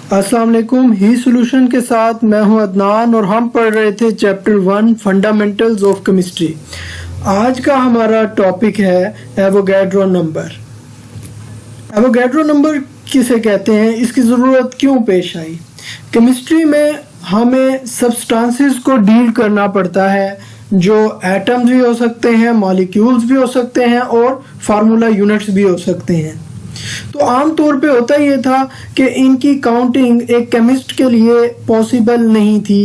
अस्सलाम वालेकुम। ही सॉल्यूशन के साथ मैं हूं अदनान और हम पढ़ रहे थे चैप्टर 1 फंडामेंटल्स ऑफ केमिस्ट्री। आज का हमारा टॉपिक है एवोगैड्रो नंबर। एवोगैड्रो नंबर किसे कहते हैं, इसकी ज़रूरत क्यों पेश आई? केमिस्ट्री में हमें सब्सटेंसेस को डील करना पड़ता है जो एटम्स भी हो सकते हैं, मॉलिक्यूल्स भी हो सकते हैं और फार्मूला यूनिट्स भी हो सकते हैं। तो आम तौर पे होता ये था कि इनकी काउंटिंग एक केमिस्ट के लिए पॉसिबल नहीं थी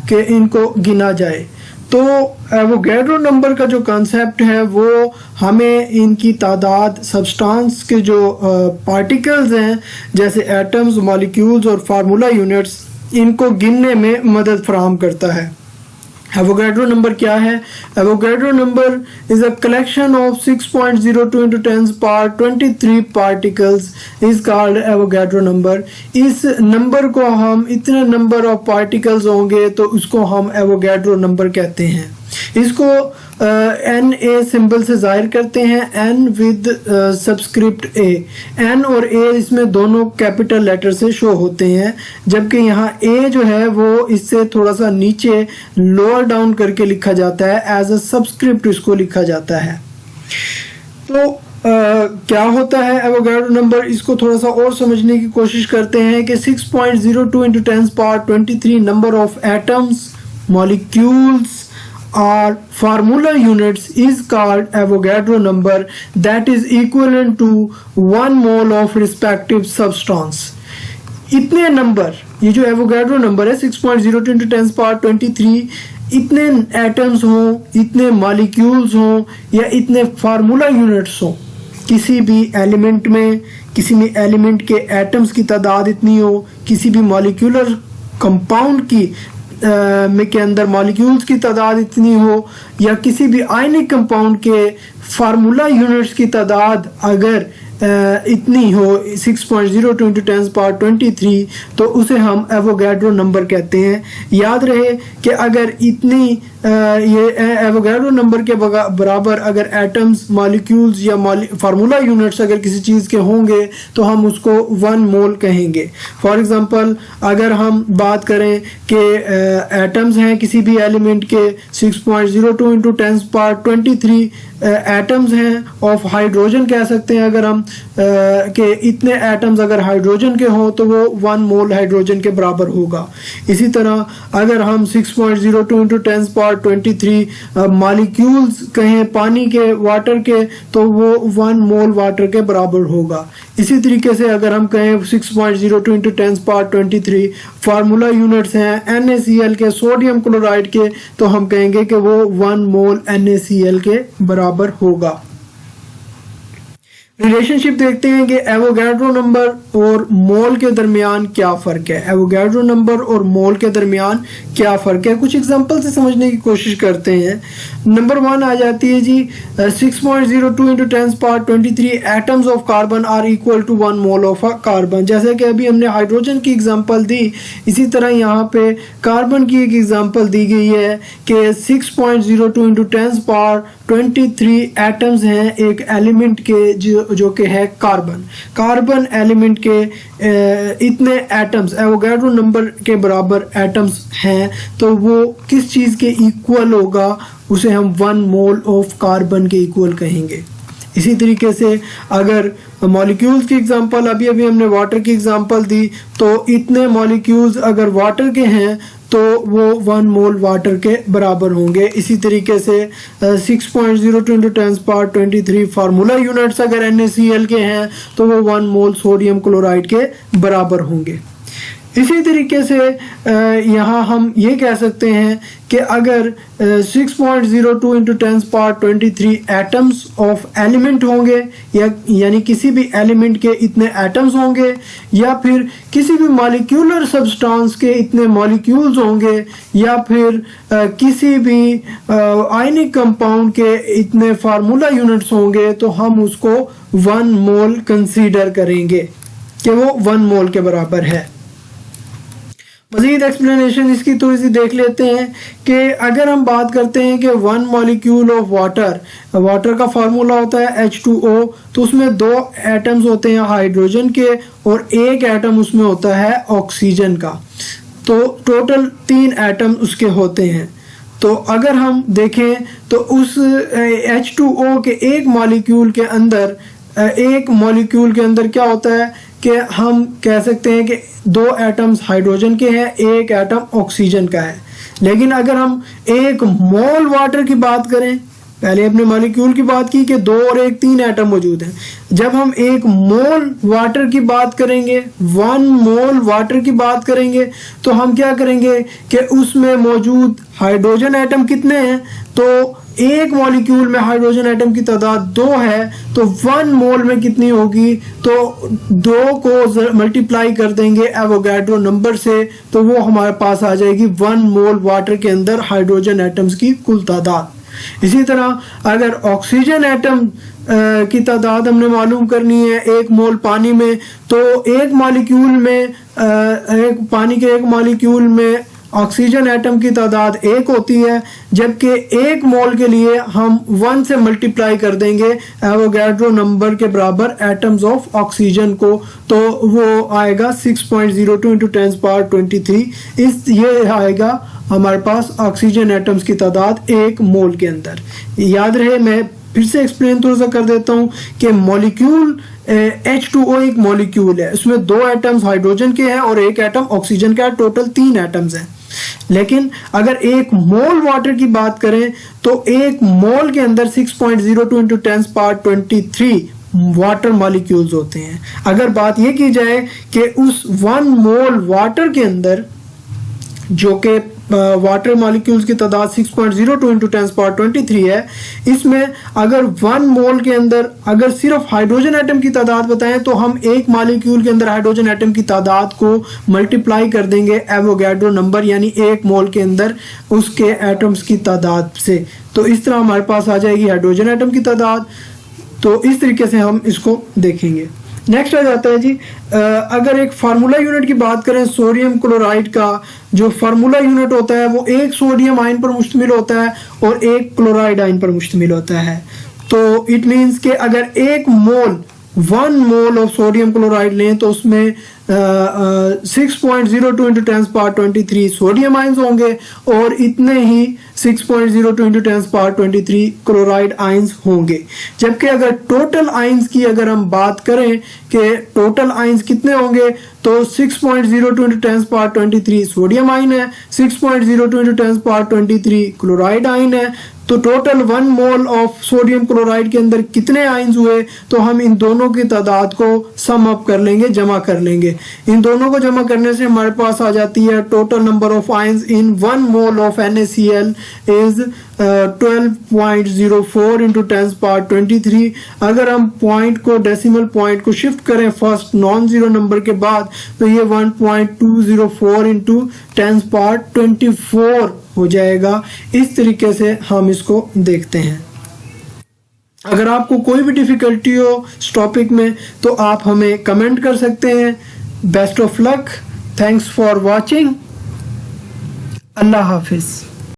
कि इनको गिना जाए। तो एवोगैड्रो नंबर का जो कॉन्सेप्ट है वो हमें इनकी तादाद, सब्सटेंस के जो पार्टिकल्स हैं जैसे एटम्स, मॉलिक्यूल्स और फार्मूला यूनिट्स, इनको गिनने में मदद फराहम करता है। एवोगैड्रो नंबर क्या है? Avogadro number is a collection of 6.02 into 10 power 23 particles is called Avogadro number. इस नंबर को हम, इतने नंबर ऑफ पार्टिकल्स होंगे तो उसको हम एवोगैड्रो नंबर कहते हैं। इसको एन ए सिंबल से जाहिर करते हैं, N with subscript A. N और ए इसमें दोनों कैपिटल लेटर से शो होते हैं, जबकि यहाँ ए जो है वो इससे थोड़ा सा नीचे लोअर डाउन करके लिखा जाता है, एज अ सबस्क्रिप्ट इसको लिखा जाता है। तो क्या होता है एवोगैड्रो नंबर, इसको थोड़ा सा और समझने की कोशिश करते हैं कि 6.02 into 10 power 23 number of atoms, molecules or formula units is called Avogadro number, that is equivalent to 1 mole of respective substance। इतने नंबर, ये जो एवोगैड्रो नंबर है 6.02 into 10 power 23, इतने एटम्स हों, इतने मॉलिक्यूल्स हों या इतने फार्मूला यूनिट्स हों, किसी भी एलिमेंट में, किसी भी एलिमेंट के एटम्स की तादाद इतनी हो, किसी भी मॉलिक्यूलर कंपाउंड की के अंदर मॉलिक्यूल्स की तादाद इतनी हो, या किसी भी आयनिक कंपाउंड के फार्मूला यूनिट्स की तादाद अगर इतनी हो 6.02 into 10 power 23, तो उसे हम एवोगैड्रो नंबर कहते हैं। याद रहे कि अगर इतनी ये एवोगैड्रो नंबर के बराबर अगर एटम्स, मॉलिक्यूल्स या फार्मूला यूनिट्स अगर किसी चीज़ के होंगे तो हम उसको 1 मोल कहेंगे। फॉर एग्जांपल अगर हम बात करें कि एटम्स हैं किसी भी एलिमेंट के 6.02 into 10 power 23 एटम्स हैं ऑफ हाइड्रोजन कह सकते हैं अगर हम कि इतने एटम्स अगर हाइड्रोजन के हों तो वो 1 मोल हाइड्रोजन के बराबर होगा। इसी तरह अगर हम 6.02 into 10 power 23 मॉलिक्यूल्स कहें पानी के, वाटर के, तो वो 1 मोल वाटर के बराबर होगा। इसी तरीके से अगर हम कहें 6.02 into 10 power 23 फार्मूला यूनिट्स हैं NaCl के, सोडियम क्लोराइड के, तो हम कहेंगे कि वो 1 मोल NaCl के बराबर होगा। रिलेशनशिप देखते हैं कि एवोगैड्रो नंबर और मोल के दरमियान क्या फ़र्क है। एवोगैड्रो नंबर और मोल के दरमियान क्या फ़र्क है, कुछ एग्जांपल से समझने की कोशिश करते हैं। नंबर 1 आ जाती है जी 6.02 into 10 power 23 atoms of carbon are equal to 1 mole of carbon. जैसे कि अभी हमने हाइड्रोजन की एग्जांपल दी, इसी तरह यहाँ पे कार्बन की एक एग्जांपल दी गई है कि 6.02 into 10 power 23 एटम्स हैं एक एलिमेंट के जो कि है कार्बन। कार्बन एलिमेंट के इतने एटम्स एवोगैड्रो नंबर के बराबर एटम्स हैं, तो वो किस चीज़ के इक्वल होगा, उसे हम 1 मोल ऑफ कार्बन के इक्वल कहेंगे। इसी तरीके से अगर मॉलिक्यूल्स की एग्जांपल, अभी हमने वाटर की एग्जांपल दी, तो इतने मॉलिक्यूल्स अगर वाटर के हैं तो वो 1 मोल वाटर के बराबर होंगे। इसी तरीके से 6.02 into 10 power 23 फार्मूला यूनिट्स अगर NaCl के हैं तो वो 1 मोल सोडियम क्लोराइड के बराबर होंगे। इसी तरीके से यहाँ हम ये कह सकते हैं कि अगर 6.02 into 10 power 23 atoms of element होंगे, यानी किसी भी एलिमेंट के इतने एटम्स होंगे, या फिर किसी भी मॉलिक्यूलर सब्सटेंस के इतने मॉलिक्यूल्स होंगे, या फिर किसी भी आयनिक कंपाउंड के इतने फार्मूला यूनिट्स होंगे, तो हम उसको 1 मोल कंसीडर करेंगे कि वो 1 मोल के बराबर है। मज़ीद एक्सप्लेनेशन इसकी थोड़ी सी देख लेते हैं कि अगर हम बात करते हैं कि 1 मॉलिक्यूल ऑफ वाटर का फार्मूला होता है H2O, तो उसमें 2 एटम्स होते हैं हाइड्रोजन के और 1 एटम उसमें होता है ऑक्सीजन का, तो टोटल 3 एटम उसके होते हैं। तो अगर हम देखें तो उस H2O के एक मॉलिक्यूल के अंदर क्या होता है कि हम कह सकते हैं कि 2 एटम्स हाइड्रोजन के हैं, 1 एटम ऑक्सीजन का है। लेकिन अगर हम 1 मोल वाटर की बात करें, पहले अपने मॉलिक्यूल की बात की कि 2 और 1 3 एटम मौजूद हैं, जब हम 1 मोल वाटर की बात करेंगे, 1 मोल वाटर की बात करेंगे, तो हम क्या करेंगे कि उसमें मौजूद हाइड्रोजन एटम कितने हैं, तो एक मॉलिक्यूल में हाइड्रोजन एटम की तादाद 2 है, तो 1 मोल में कितनी होगी, तो 2 को मल्टीप्लाई कर देंगे एवोगैड्रो नंबर से, तो वो हमारे पास आ जाएगी 1 मोल वाटर के अंदर हाइड्रोजन एटम्स की कुल तादाद। इसी तरह अगर ऑक्सीजन एटम की तादाद हमने मालूम करनी है 1 मोल पानी में, तो एक पानी के 1 मॉलिक्यूल में ऑक्सीजन एटम की तादाद 1 होती है, जबकि 1 मोल के लिए हम 1 से मल्टीप्लाई कर देंगे एवोगैड्रो नंबर के बराबर एटम्स ऑफ ऑक्सीजन को, तो वो आएगा 6.02 × 10⁻23। ये आएगा हमारे पास ऑक्सीजन एटम्स की तादाद 1 मोल के अंदर। याद रहे, मैं फिर से एक्सप्लेन थोड़ा सा कर देता हूँ कि मॉलिक्यूल H2O एक मॉलिक्यूल है, उसमें 2 एटम्स हाइड्रोजन के हैं और 1 एटम ऑक्सीजन का है, टोटल 3 एटम्स हैं। लेकिन अगर 1 मोल वाटर की बात करें तो 1 मोल के अंदर 6.02 × 10⁻23 वाटर मॉलिक्यूल्स होते हैं। अगर बात यह की जाए कि उस 1 मोल वाटर के अंदर जो कि वाटर मॉलिक्यूल्स की तादाद 6.02 × 10⁻23 है, इसमें अगर 1 मोल के अंदर अगर सिर्फ हाइड्रोजन एटम की तादाद बताएं तो हम एक मॉलिक्यूल के अंदर हाइड्रोजन एटम की तादाद को मल्टीप्लाई कर देंगे एवोगैड्रो नंबर यानी 1 मोल के अंदर उसके एटम्स की तादाद से, तो इस तरह हमारे पास आ जाएगी हाइड्रोजन एटम की तादाद। तो इस तरीके से हम इसको देखेंगे। नेक्स्ट आ जाता है जी, अगर एक फार्मूला यूनिट की बात करें सोडियम क्लोराइड का, जो फार्मूला यूनिट होता है वो 1 सोडियम आयन पर मुश्तमिल होता है और 1 क्लोराइड आयन पर मुश्तमिल होता है। तो इट मीन्स कि अगर 1 मोल ऑफ सोडियम क्लोराइड लें तो उसमें 6.02 × 10⁻23 सोडियम आयंस होंगे और इतने ही 6.02 × 10⁻23 क्लोराइड आयंस होंगे। जबकि अगर टोटल आयंस की अगर हम बात करें कि टोटल आयंस कितने होंगे, तो 6.02 × 10⁻23 सोडियम आयन है, 6.02 × 10⁻23 क्लोराइड आयन है, तो total 1 mole of sodium chloride के अंदर कितने आयंस हुए, तो हम इन दोनों की तादाद को सम अप कर लेंगे, जमा कर लेंगे। इन दोनों को जमा करने से हमारे पास आ जाती है total number of ions in 1 mole of NaCl is 12.04 × 10⁻23। अगर हम पॉइंट को डेसिमल पॉइंट को शिफ्ट करें फर्स्ट नॉन जीरो नंबर के बाद, तो ये 1.204 × 10⁻24 हो जाएगा। इस तरीके से हम इसको देखते हैं। अगर आपको कोई भी डिफिकल्टी हो इस टॉपिक में तो आप हमें कमेंट कर सकते हैं। Best of luck, thanks for watching, Allah Hafiz.